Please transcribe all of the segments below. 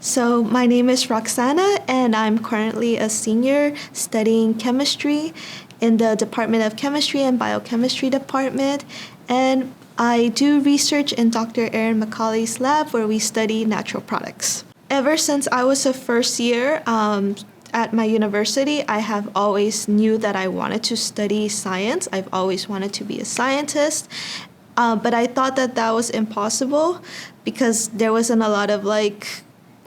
So, my name is Roxana, and I'm currently a senior studying chemistry in the Department of Chemistry and Biochemistry department. And I do research in Dr. Erin McCauley's lab where we study natural products. Ever since I was a first year at my university, I have always knew that I wanted to study science. I've always wanted to be a scientist. But I thought that that was impossible because there wasn't a lot of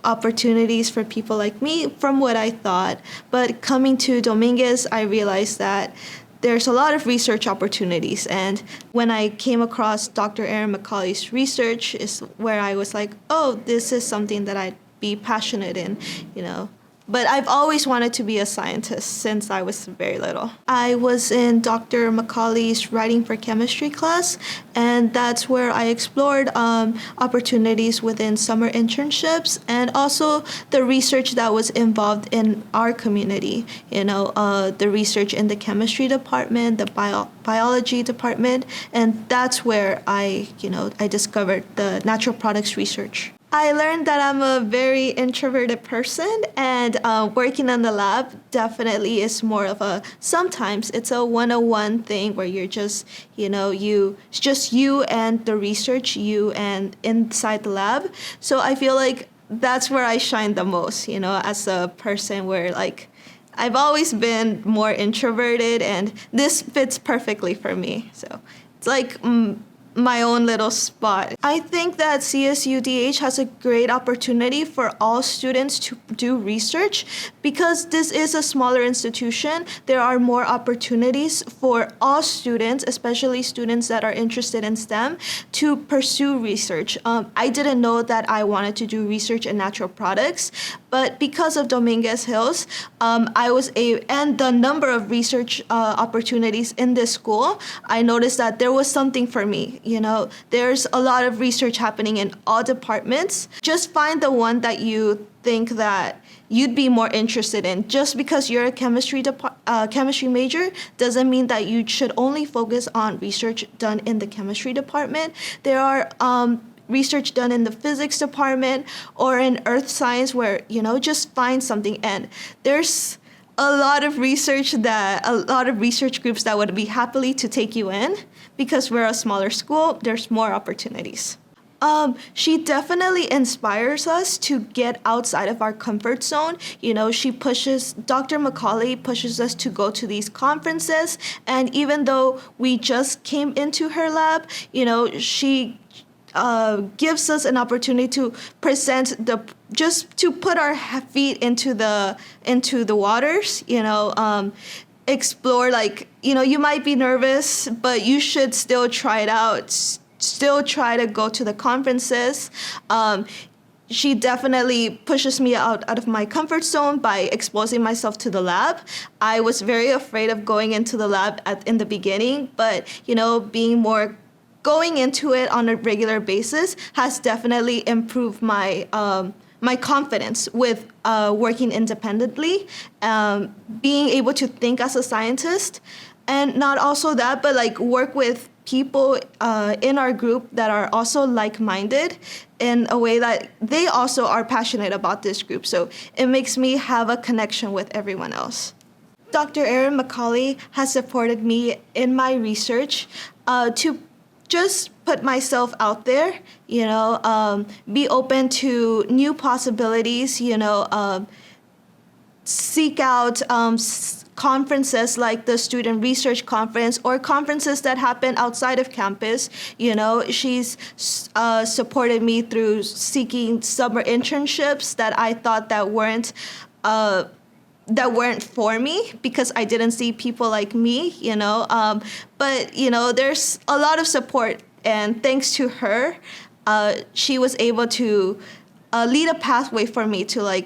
opportunities for people like me from what I thought. But coming to Dominguez, I realized that there's a lot of research opportunities. And when I came across Dr. Erin McCauley's research is where I was like, oh, this is something that I'd be passionate in. But I've always wanted to be a scientist since I was very little. I was in Dr. McCauley's Writing for Chemistry class, and that's where I explored opportunities within summer internships and also the research that was involved in our community. The research in the chemistry department, the biology department, and that's where I discovered the natural products research. I learned that I'm a very introverted person, and working in the lab definitely is more of sometimes it's a one-on-one thing where you're just, it's just you and the research, you and inside the lab. So I feel like that's where I shine the most, as a person where I've always been more introverted, and this fits perfectly for me. So it's my own little spot. I think that CSUDH has a great opportunity for all students to do research because this is a smaller institution. There are more opportunities for all students, especially students that are interested in STEM, to pursue research. I didn't know that I wanted to do research in natural products, but because of Dominguez Hills, and the number of research opportunities in this school, I noticed that there was something for me. There's a lot of research happening in all departments. Just find the one that you think that you'd be more interested in. Just because you're a chemistry major doesn't mean that you should only focus on research done in the chemistry department. There are research done in the physics department or in earth science where, just find something. And there's a lot of research groups that would be happily to take you in because we're a smaller school. There's more opportunities. She definitely inspires us to get outside of our comfort zone. Dr. McCauley pushes us to go to these conferences. And even though we just came into her lab, she gives us an opportunity to present just to put our feet into the waters, explore, you might be nervous, but you should still try it out, still try to go to the conferences. She definitely pushes me out of my comfort zone by exposing myself to the lab. I was very afraid of going into the lab in the beginning, but, going into it on a regular basis has definitely improved my confidence with working independently, being able to think as a scientist, and not also that, but work with people in our group that are also like-minded in a way that they also are passionate about this group. So it makes me have a connection with everyone else. Dr. Erin McCauley has supported me in my research to just put myself out there, be open to new possibilities, seek out conferences like the Student Research Conference or conferences that happen outside of campus. She's supported me through seeking summer internships that I thought that weren't for me because I didn't see people like me, but, there's a lot of support. And thanks to her, she was able to lead a pathway for me to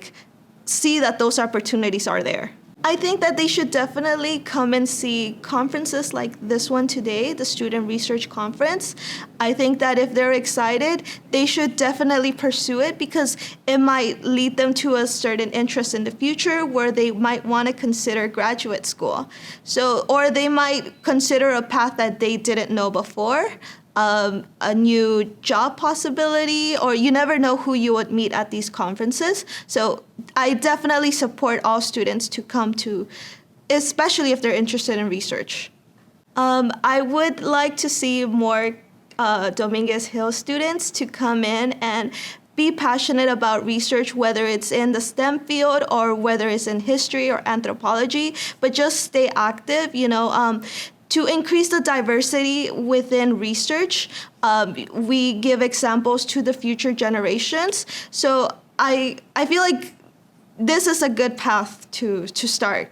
see that those opportunities are there. I think that they should definitely come and see conferences like this one today, the Student Research Conference. I think that if they're excited, they should definitely pursue it because it might lead them to a certain interest in the future where they might want to consider graduate school. Or they might consider a path that they didn't know before. a new job possibility, or you never know who you would meet at these conferences. So I definitely support all students to come to, especially if they're interested in research. I would like to see more Dominguez Hill students to come in and be passionate about research, whether it's in the STEM field or whether it's in history or anthropology, but just stay active, to increase the diversity within research. We give examples to the future generations. So I feel like this is a good path to start.